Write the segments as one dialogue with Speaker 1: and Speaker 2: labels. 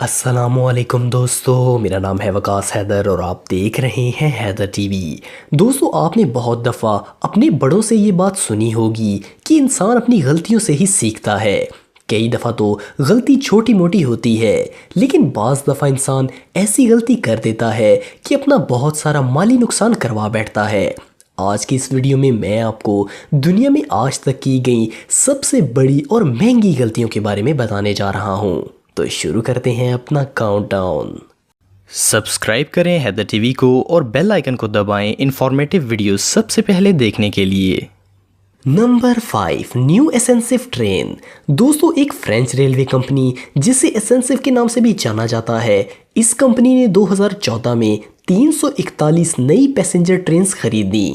Speaker 1: अस्सलामुअलैकुम दोस्तों, मेरा नाम है वकास हैदर और आप देख रहे हैं हैदर टीवी। दोस्तों, आपने बहुत दफ़ा अपने बड़ों से ये बात सुनी होगी कि इंसान अपनी गलतियों से ही सीखता है। कई दफ़ा तो गलती छोटी मोटी होती है, लेकिन बाज़ दफ़ा इंसान ऐसी गलती कर देता है कि अपना बहुत सारा माली नुकसान करवा बैठता है। आज की इस वीडियो में मैं आपको दुनिया में आज तक की गई सबसे बड़ी और महंगी गलतियों के बारे में बताने जा रहा हूँ। तो शुरू करते हैं अपना काउंटडाउन।
Speaker 2: सब्सक्राइब करें हैदर टीवी को और बेल आइकन को दबाएं इंफॉर्मेटिव वीडियो सबसे पहले देखने के लिए।
Speaker 1: नंबर 5, न्यू एसेंसिव ट्रेन। दोस्तों, एक फ्रेंच रेलवे कंपनी जिसे एसेंसिव के नाम से भी जाना जाता है, इस कंपनी ने 2014 में 341 नई पैसेंजर ट्रेन्स खरीदी।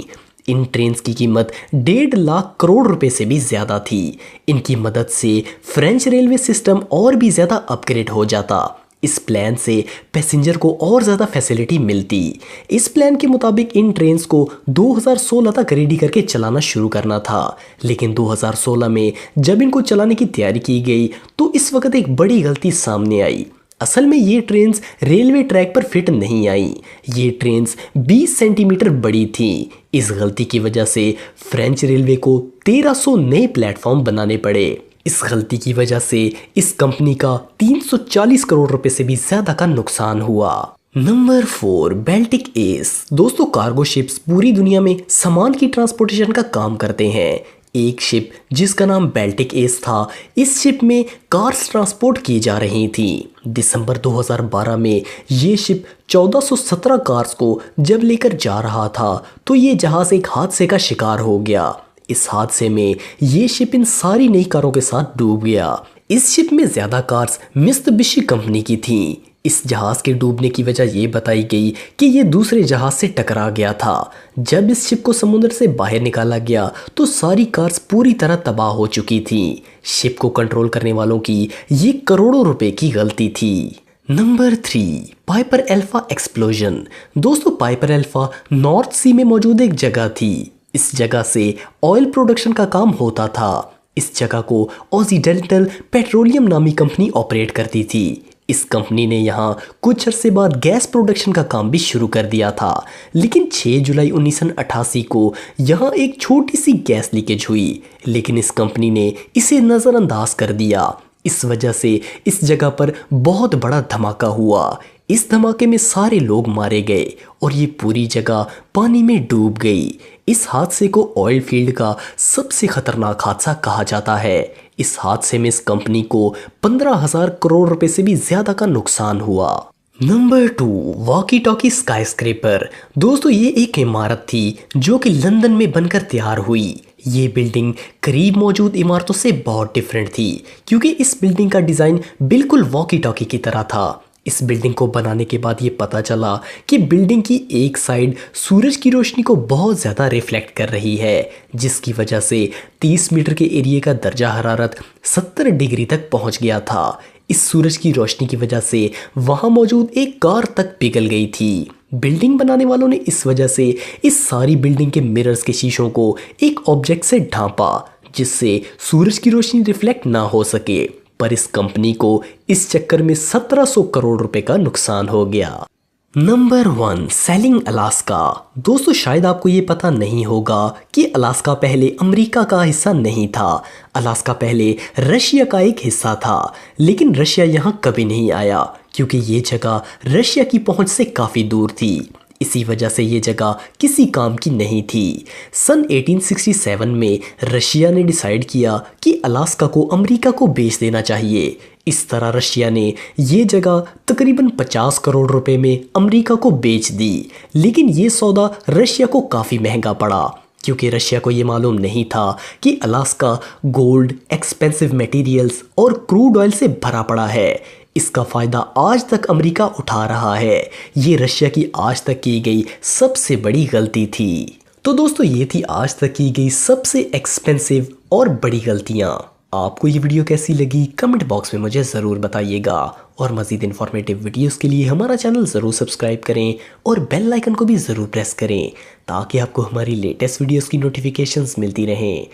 Speaker 1: इन ट्रेन्स की कीमत 1.5 लाख करोड़ रुपए से भी ज़्यादा थी। इनकी मदद से फ्रेंच रेलवे सिस्टम और भी ज़्यादा अपग्रेड हो जाता। इस प्लान से पैसेंजर को और ज़्यादा फैसिलिटी मिलती। इस प्लान के मुताबिक इन ट्रेन्स को 2016 तक रेडी करके चलाना शुरू करना था, लेकिन 2016 में जब इनको चलाने की तैयारी की गई तो इस वक्त एक बड़ी गलती सामने आई। असल में ये ट्रेन्स रेलवे ट्रैक पर फिट नहीं आई। ये ट्रेन्स 20 सेंटीमीटर बड़ी थी। इस गलती की वजह से फ्रेंच रेलवे को 1300 नए प्लेटफॉर्म बनाने पड़े। इस गलती की वजह से इस कंपनी का 340 करोड़ रुपए से भी ज्यादा का नुकसान हुआ। Number 4, Baltic Ace. दोस्तों, कार्गो शिप्स पूरी दुनिया में सामान की ट्रांसपोर्टेशन का काम करते हैं। एक शिप जिसका नाम बेल्टिक एस था, इस शिप में कार्स ट्रांसपोर्ट की जा रही थी। दिसंबर 2012 में ये शिप 1417 कार्स को जब लेकर जा रहा था तो ये जहाज एक हादसे का शिकार हो गया। इस हादसे में ये शिप इन सारी नई कारों के साथ डूब गया। इस शिप में ज़्यादा कार्स मित्सुबिशी कंपनी की थीं। इस जहाज़ के डूबने की वजह ये बताई गई कि ये दूसरे जहाज़ से टकरा गया था। जब इस शिप को समुद्र से बाहर निकाला गया तो सारी कार्स पूरी तरह तबाह हो चुकी थीं। शिप को कंट्रोल करने वालों की ये करोड़ों रुपए की गलती थी। Number 3, Piper alpha explosion. दोस्तों, पाइपर एल्फा नॉर्थ सी में मौजूद एक जगह थी। इस जगह से ऑयल प्रोडक्शन का काम होता था। इस जगह को ऑक्सीडेंटल पेट्रोलियम नामी कंपनी ऑपरेट करती थी। इस कंपनी ने यहाँ कुछ अरसे बाद गैस प्रोडक्शन का काम भी शुरू कर दिया था, लेकिन 6 जुलाई 1988 को यहाँ एक छोटी सी गैस लीकेज हुई, लेकिन इस कंपनी ने इसे नज़रअंदाज कर दिया। इस वजह से इस जगह पर बहुत बड़ा धमाका हुआ। इस धमाके में सारे लोग मारे गए और ये पूरी जगह पानी में डूब गई। इस हादसे को ऑयल फील्ड का सबसे खतरनाक हादसा कहा जाता है। इस हादसे में इस कंपनी को 15,000 करोड़ रुपए से भी ज्यादा का नुकसान हुआ। Number 2, walkie talkie skyscraper. दोस्तों, ये एक इमारत थी जो कि लंदन में बनकर तैयार हुई। ये बिल्डिंग करीब मौजूद इमारतों से बहुत डिफरेंट थी क्योंकि इस बिल्डिंग का डिज़ाइन बिल्कुल वॉकी टॉकी की तरह था। इस बिल्डिंग को बनाने के बाद ये पता चला कि बिल्डिंग की एक साइड सूरज की रोशनी को बहुत ज़्यादा रिफ्लेक्ट कर रही है, जिसकी वजह से 30 मीटर के एरिया का दर्जा हरारत 70 डिग्री तक पहुंच गया था। इस सूरज की रोशनी की वजह से वहां मौजूद एक कार तक पिघल गई थी। बिल्डिंग बनाने वालों ने इस वजह से इस सारी बिल्डिंग के मिरर्स के शीशों को एक ऑब्जेक्ट से ढांपा जिससे सूरज की रोशनी रिफ्लेक्ट ना हो सके, पर इस कंपनी को इस चक्कर में 1700 करोड़ रुपए का नुकसान हो गया। Number 1, selling Alaska. दोस्तों, शायद आपको ये पता नहीं होगा कि अलास्का पहले अमेरिका का हिस्सा नहीं था। अलास्का पहले रशिया का एक हिस्सा था, लेकिन रशिया यहाँ कभी नहीं आया क्योंकि ये जगह रशिया की पहुंच से काफ़ी दूर थी। इसी वजह से ये जगह किसी काम की नहीं थी। सन 1867 में रशिया ने डिसाइड किया कि अलास्का को अमेरिका को बेच देना चाहिए। इस तरह रशिया ने ये जगह तकरीबन 50 करोड़ रुपए में अमेरिका को बेच दी, लेकिन ये सौदा रशिया को काफ़ी महंगा पड़ा क्योंकि रशिया को ये मालूम नहीं था कि अलास्का गोल्ड, एक्सपेंसिव मटेरियल्स और क्रूड ऑयल से भरा पड़ा है। इसका फ़ायदा आज तक अमेरिका उठा रहा है। ये रशिया की आज तक की गई सबसे बड़ी गलती थी। तो दोस्तों, ये थी आज तक की गई सबसे एक्सपेंसिव और बड़ी गलतियाँ। आपको ये वीडियो कैसी लगी कमेंट बॉक्स में मुझे ज़रूर बताइएगा और मज़ीद इन्फॉर्मेटिव वीडियोस के लिए हमारा चैनल ज़रूर सब्सक्राइब करें और बेल आइकन को भी ज़रूर प्रेस करें ताकि आपको हमारी लेटेस्ट वीडियोस की नोटिफिकेशंस मिलती रहें।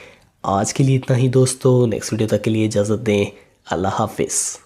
Speaker 1: आज के लिए इतना ही दोस्तों, नेक्स्ट वीडियो तक के लिए इजाज़त दें। अल्लाह हाफिज़।